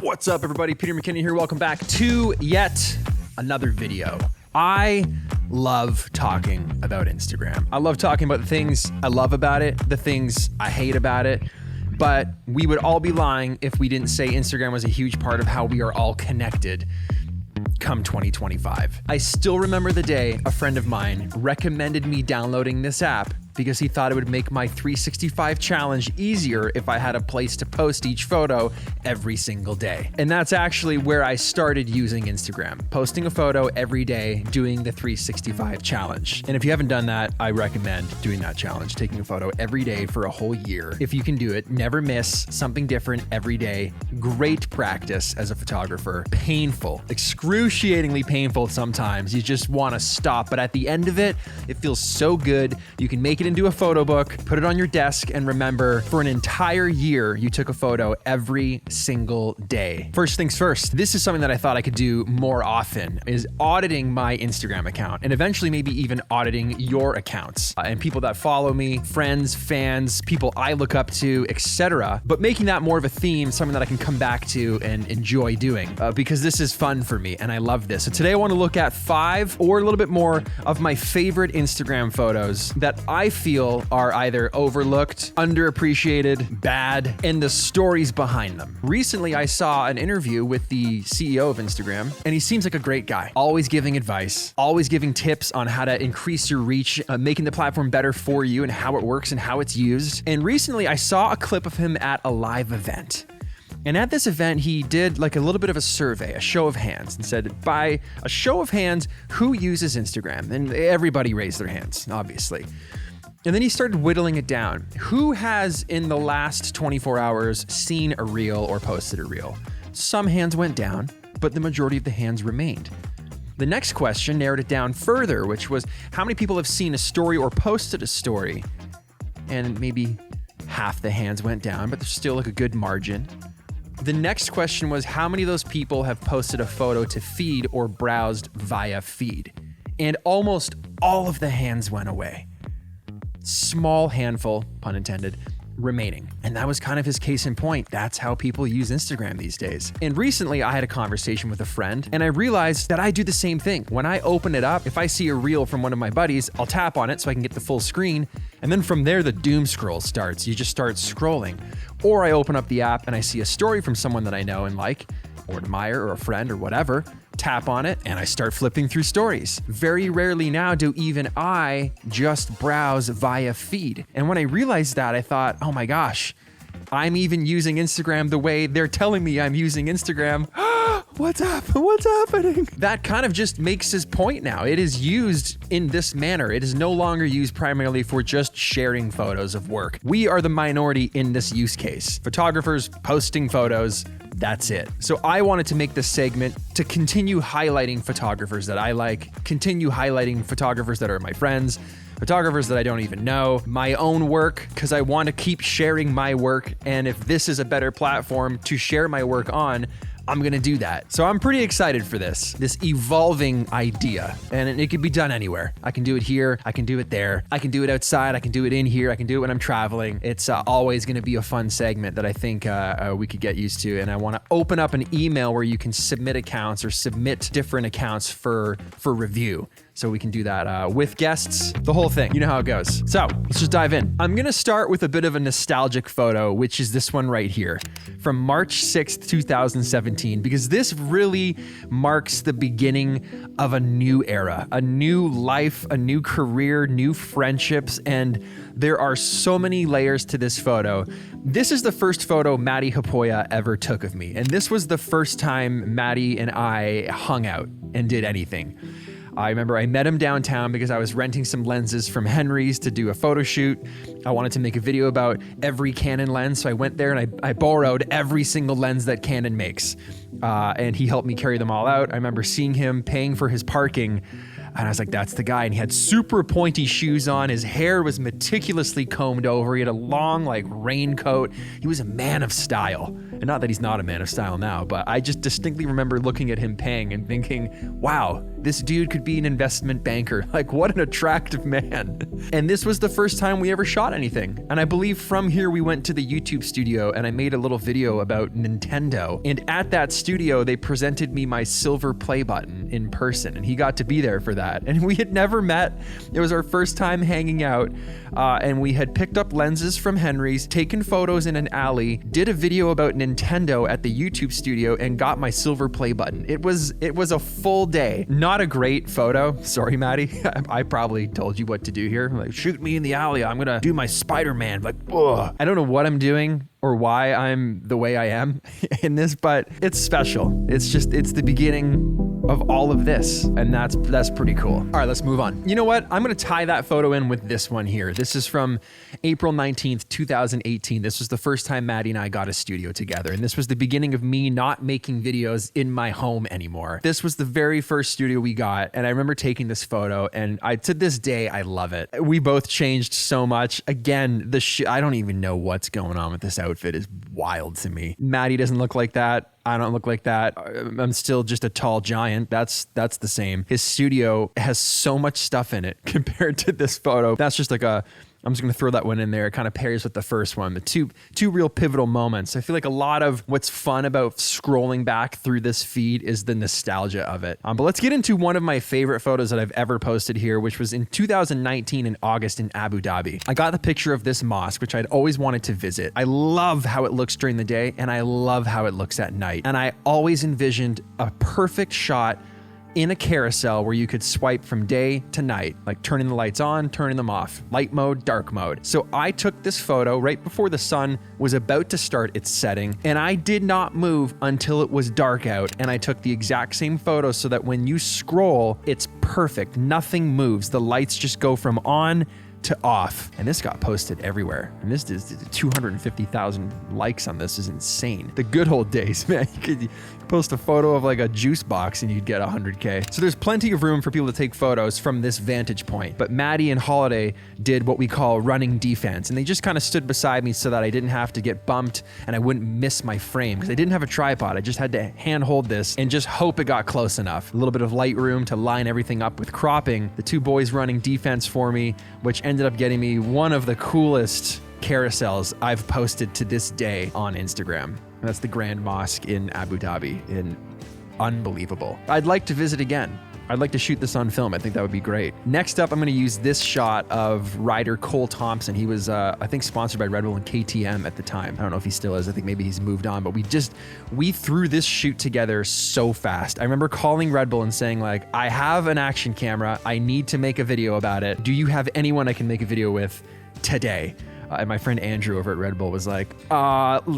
What's up, everybody? Peter McKinnon here. Welcome back to yet another video. I love talking about Instagram. I love talking about the things I love about it, the things I hate about it, but we would all be lying if we didn't say Instagram was a huge part of how we are all connected come 2025. I still remember the day a friend of mine recommended me downloading this app because he thought it would make my 365 challenge easier if I had a place to post each photo every single day. And that's actually where I started using Instagram, posting a photo every day, doing the 365 challenge. And if you haven't done that, I recommend doing that challenge, taking a photo every day for a whole year. If you can do it, never miss something different every day. Great practice as a photographer. Painful, excruciatingly painful sometimes. You just want to stop, but at the end of it, it feels so good. You can make it into a photo book, put it on your desk, and remember for an entire year, you took a photo every single day. First things first, this is something that I thought I could do more often, is auditing my Instagram account and eventually maybe even auditing your accounts and people that follow me, friends, fans, people I look up to, etc. But making that more of a theme, something that I can come back to and enjoy doing because this is fun for me and I love this. So today I want to look at 5 or a little bit more of my favorite Instagram photos that I feel are either overlooked, underappreciated, bad, and the stories behind them. Recently, I saw an interview with the CEO of Instagram, and he seems like a great guy, always giving advice, always giving tips on how to increase your reach, making the platform better for you and how it works and how it's used. And recently, I saw a clip of him at a live event. And at this event, he did like a little bit of a survey, a show of hands, and said, by a show of hands, who uses Instagram? And everybody raised their hands, obviously. And then he started whittling it down. Who has, in the last 24 hours, seen a reel or posted a reel? Some hands went down, but the majority of the hands remained. The next question narrowed it down further, which was, how many people have seen a story or posted a story? And maybe half the hands went down, but there's still like a good margin. The next question was, how many of those people have posted a photo to feed or browsed via feed? And almost all of the hands went away. Small handful, pun intended, remaining. And that was kind of his case in point. That's how people use Instagram these days. And recently I had a conversation with a friend and I realized that I do the same thing. When I open it up, if I see a reel from one of my buddies, I'll tap on it so I can get the full screen. And then from there, the doom scroll starts. You just start scrolling. Or I open up the app and I see a story from someone that I know and like, or admire, or a friend or whatever, tap on it, and I start flipping through stories. Very rarely now do even I just browse via feed. And when I realized that, I thought, oh my gosh, I'm even using Instagram the way they're telling me I'm using Instagram. What's up? What's happening? That kind of just makes his point now. It is used in this manner. It is no longer used primarily for just sharing photos of work. We are the minority in this use case. Photographers posting photos, that's it. So I wanted to make this segment to continue highlighting photographers that I like, continue highlighting photographers that are my friends, photographers that I don't even know, my own work, because I want to keep sharing my work. And if this is a better platform to share my work on, I'm gonna do that. So I'm pretty excited for this evolving idea. And it can be done anywhere. I can do it here, I can do it there, I can do it outside, I can do it in here, I can do it when I'm traveling. It's always gonna be a fun segment that I think we could get used to. And I wanna open up an email where you can submit accounts or submit different accounts for review. So we can do that with guests, the whole thing. You know how it goes. So let's just dive in. I'm gonna start with a bit of a nostalgic photo, which is this one right here from March 6th, 2017, because this really marks the beginning of a new era, a new life, a new career, new friendships, and there are so many layers to this photo. This is the first photo Maddie Hapoya ever took of me, and this was the first time Maddie and I hung out and did anything. I remember I met him downtown because I was renting some lenses from Henry's to do a photo shoot. I wanted to make a video about every Canon lens, so I went there and I borrowed every single lens that Canon makes. And he helped me carry them all out. I remember seeing him paying for his parking, and I was like, that's the guy. And he had super pointy shoes on. His hair was meticulously combed over. He had a long, like, raincoat. He was a man of style. And not that he's not a man of style now, but I just distinctly remember looking at him paying and thinking, wow, this dude could be an investment banker. Like, what an attractive man. And this was the first time we ever shot anything. And I believe from here we went to the YouTube studio and I made a little video about Nintendo. And at that studio, they presented me my silver play button in person, and he got to be there for that. And we had never met. It was our first time hanging out, and we had picked up lenses from Henry's, taken photos in an alley, did a video about Nintendo at the YouTube studio, and got my silver play button. It was a full day. Not a great photo. Sorry, Maddie. I probably told you what to do here. Like, shoot me in the alley. I'm gonna do my Spider-Man. Like, ugh. I don't know what I'm doing or why I'm the way I am in this, but it's special. It's the beginning of all of this, and that's pretty cool. All right, let's move on. You know what? I'm gonna tie that photo in with this one here. This is from April 19th, 2018. This was the first time Maddie and I got a studio together, and this was the beginning of me not making videos in my home anymore. This was the very first studio we got, and I remember taking this photo, and to this day, I love it. We both changed so much. Again, I don't even know what's going on with this outfit. Is wild to me. Maddie doesn't look like that. I don't look like that. I'm still just a tall giant. That's the same. His studio has so much stuff in it compared to this photo. That's just like I'm just going to throw that one in there. It kind of pairs with the first one. The two real pivotal moments. I feel like a lot of what's fun about scrolling back through this feed is the nostalgia of it. But let's get into one of my favorite photos that I've ever posted here, which was in 2019 in August in Abu Dhabi. I got the picture of this mosque, which I'd always wanted to visit. I love how it looks during the day, and I love how it looks at night. And I always envisioned a perfect shot in a carousel where you could swipe from day to night, like turning the lights on, turning them off, light mode, dark mode. So I took this photo right before the sun was about to start its setting, and I did not move until it was dark out. And I took the exact same photo so that when you scroll, it's perfect. Nothing moves. The lights just go from on to off. And this got posted everywhere. And this is 250,000 likes on this is insane. The good old days, man. You could post a photo of like a juice box and you'd get 100K. So there's plenty of room for people to take photos from this vantage point. But Maddie and Holiday did what we call running defense. And they just kind of stood beside me so that I didn't have to get bumped and I wouldn't miss my frame because I didn't have a tripod. I just had to hand hold this and just hope it got close enough. A little bit of light room to line everything up with cropping. The two boys running defense for me, which ended up getting me one of the coolest carousels I've posted to this day on Instagram. And that's the Grand Mosque in Abu Dhabi. And unbelievable. I'd like to visit again. I'd like to shoot this on film. I think that would be great. Next up, I'm going to use this shot of rider Cole Thompson. He was, I think, sponsored by Red Bull and KTM at the time. I don't know if he still is. I think maybe he's moved on. But we threw this shoot together so fast. I remember calling Red Bull and saying, like, I have an action camera. I need to make a video about it. Do you have anyone I can make a video with today? And my friend Andrew over at Red Bull was like,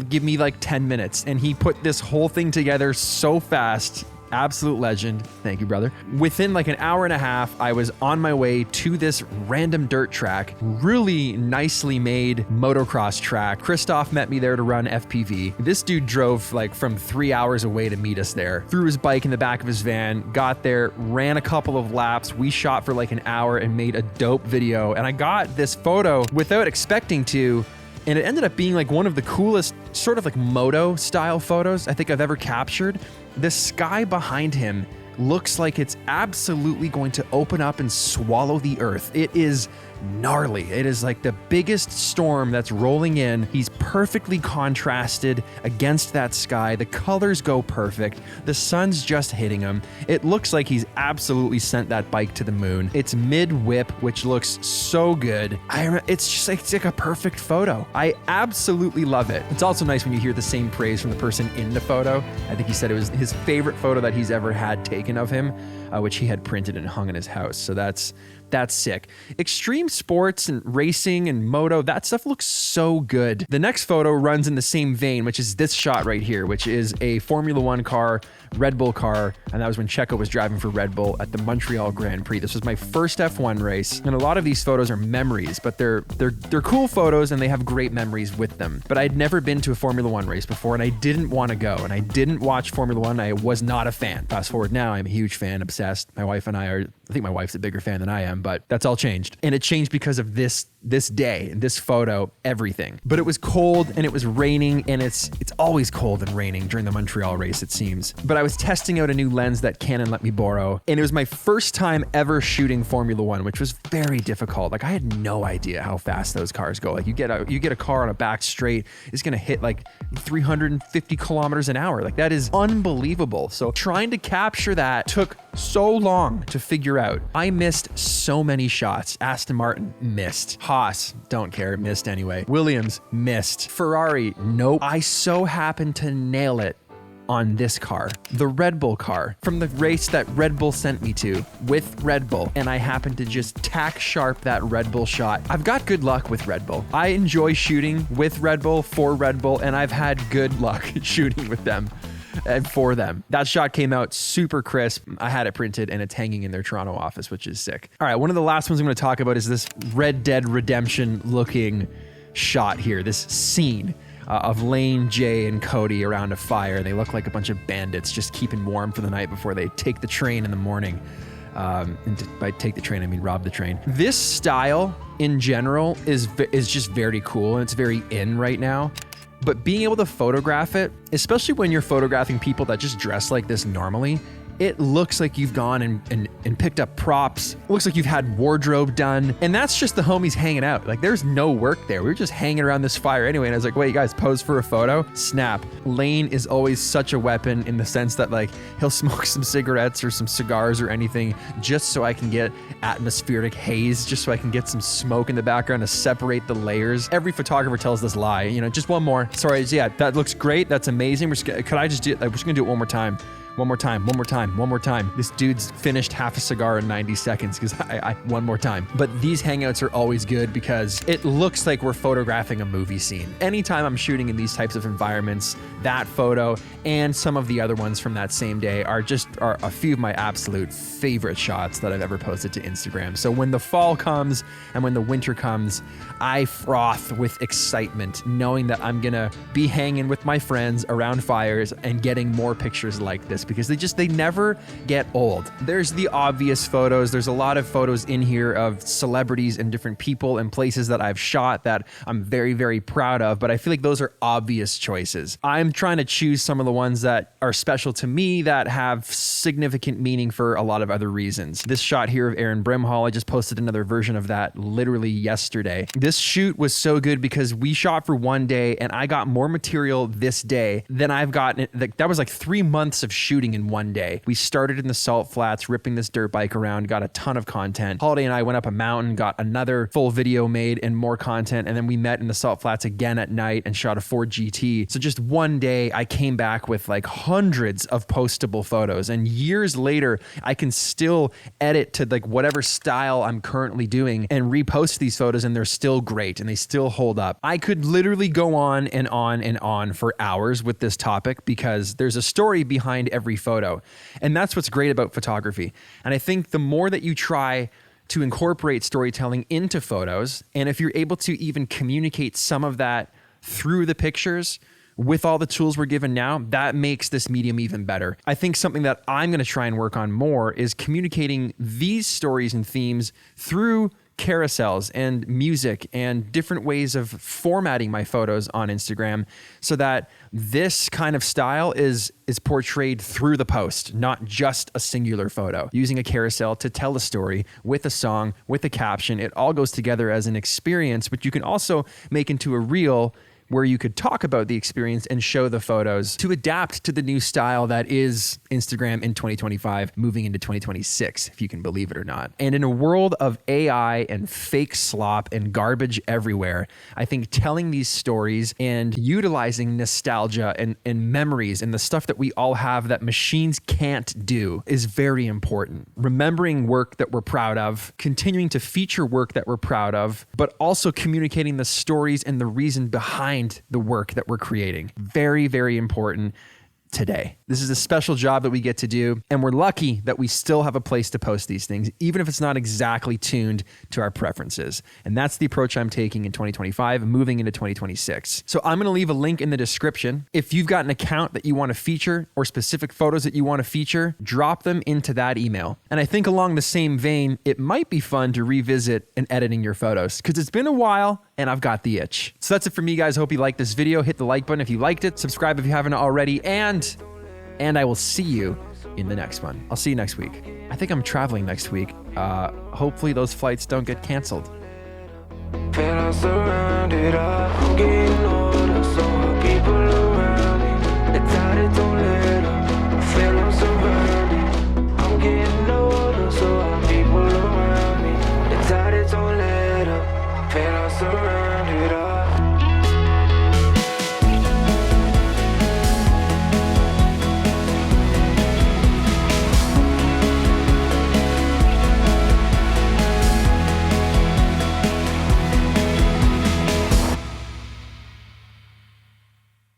give me like 10 minutes. And he put this whole thing together so fast. Absolute legend. Thank you, brother. Within like an hour and a half, I was on my way to this random dirt track, really nicely made motocross track. Christoph met me there to run FPV. This dude drove like from 3 hours away to meet us there, threw his bike in the back of his van, got there, ran a couple of laps. We shot for like an hour and made a dope video. And I got this photo without expecting to. And it ended up being like one of the coolest sort of like moto style photos I think I've ever captured. The sky behind him looks like it's absolutely going to open up and swallow the earth. It is gnarly. It is like the biggest storm that's rolling in. He's perfectly contrasted against that sky. The colors go perfect. The sun's just hitting him. It looks like he's absolutely sent that bike to the moon. It's mid-whip, which looks so good. It's just like, it's like a perfect photo. I absolutely love it. It's also nice when you hear the same praise from the person in the photo. I think he said it was his favorite photo that he's ever had taken of him, which he had printed and hung in his house. So that's sick. Extreme sports and racing and moto, that stuff looks so good. The next photo runs in the same vein, which is this shot right here, which is a Formula One car, Red Bull car, and that was when Checo was driving for Red Bull at the Montreal Grand Prix. This was my first F1 race, and a lot of these photos are memories, but they're cool photos and they have great memories with them. But I'd never been to a Formula One race before, and I didn't want to go, and I didn't watch Formula One. I was not a fan. Fast forward now, I'm a huge fan, obsessed. My wife and I are, I think my wife's a bigger fan than I am. Instagram, but that's all changed. And it changed because of this day, this photo, everything. But it was cold and it was raining, and it's always cold and raining during the Montreal race, it seems. But I was testing out a new lens that Canon let me borrow, and it was my first time ever shooting Formula One, which was very difficult. Like, I had no idea how fast those cars go. Like, you get a car on a back straight, it's gonna hit like 350 kilometers an hour. Like, that is unbelievable. So trying to capture that took so long to figure out. I missed so many shots. Aston Martin missed. Haas, don't care, missed anyway. Williams missed. Ferrari, nope. I so happened to nail it on this car, the Red Bull car from the race that Red Bull sent me to with Red Bull. And I happened to just tack sharp that Red Bull shot. I've got good luck with Red Bull. I enjoy shooting with Red Bull, for Red Bull, and I've had good luck shooting with them and for them. That shot came out super crisp. I had it printed and it's hanging in their Toronto office, which is sick. All right, one of the last ones I'm going to talk about is this Red Dead Redemption looking shot here, this scene of Lane, Jay, and Cody around a fire. They look like a bunch of bandits just keeping warm for the night before they take the train in the morning. And by take the train, I mean rob the train. This style in general is just very cool, and it's very in right now. But being able to photograph it, especially when you're photographing people that just dress like this normally, it looks like you've gone and picked up props. It looks like you've had wardrobe done. And that's just the homies hanging out. Like, there's no work there. We were just hanging around this fire anyway. And I was like, wait, you guys pose for a photo? Snap. Lane is always such a weapon in the sense that, like, he'll smoke some cigarettes or some cigars or anything just so I can get atmospheric haze, just so I can get some smoke in the background to separate the layers. Every photographer tells this lie. You know, just one more. Sorry, yeah, that looks great. That's amazing. Could I just do it? We're just gonna do it one more time. One more time, one more time, one more time. This dude's finished half a cigar in 90 seconds because I one more time. But these hangouts are always good because it looks like we're photographing a movie scene. Anytime I'm shooting in these types of environments, that photo and some of the other ones from that same day are a few of my absolute favorite shots that I've ever posted to Instagram. So when the fall comes and when the winter comes, I froth with excitement knowing that I'm gonna be hanging with my friends around fires and getting more pictures like this, because they never get old. There's the obvious photos. There's a lot of photos in here of celebrities and different people and places that I've shot that I'm very, very proud of, but I feel like those are obvious choices. I'm trying to choose some of the ones that are special to me that have significant meaning for a lot of other reasons. This shot here of Aaron Brimhall, I just posted another version of that literally yesterday. This shoot was so good because we shot for one day and I got more material this day than I've gotten. That was like 3 months of shooting in one day. We started in the salt flats, ripping this dirt bike around, got a ton of content. Holiday and I went up a mountain, got another full video made and more content. And then we met in the salt flats again at night and shot a Ford GT. So just one day I came back with like hundreds of postable photos, and years later, I can still edit to like whatever style I'm currently doing and repost these photos, and they're still great and they still hold up. I could literally go on and on and on for hours with this topic because there's a story behind every photo. And that's what's great about photography. And I think the more that you try to incorporate storytelling into photos, and if you're able to even communicate some of that through the pictures with all the tools we're given now, that makes this medium even better. I think something that I'm going to try and work on more is communicating these stories and themes through carousels and music and different ways of formatting my photos on Instagram so that this kind of style is portrayed through the post, not just a singular photo. Using a carousel to tell a story with a song, with a caption, it all goes together as an experience, but you can also make into a reel where you could talk about the experience and show the photos to adapt to the new style that is Instagram in 2025, moving into 2026, if you can believe it or not. And in a world of AI and fake slop and garbage everywhere, I think telling these stories and utilizing nostalgia and memories and the stuff that we all have that machines can't do is very important. Remembering work that we're proud of, continuing to feature work that we're proud of, but also communicating the stories and the reason behind the work that we're creating. Very, very important. today. This is a special job that we get to do, and we're lucky that we still have a place to post these things, even if it's not exactly tuned to our preferences. And that's the approach I'm taking in 2025, moving into 2026. So I'm going to leave a link in the description. If you've got an account that you want to feature or specific photos that you want to feature, drop them into that email. And I think along the same vein, it might be fun to revisit and editing your photos because it's been a while and I've got the itch. So that's it for me, guys. Hope you liked this video. Hit the like button if you liked it. Subscribe if you haven't already. And I will see you in the next one. I'll see you next week. I think I'm traveling next week. Hopefully those flights don't get canceled. Feeling surrounded, I'm getting older, so are people around me. It's how they don't let up. Feeling surrounded, I'm getting older, so are people around me. It's how they don't let up. Feeling surrounded.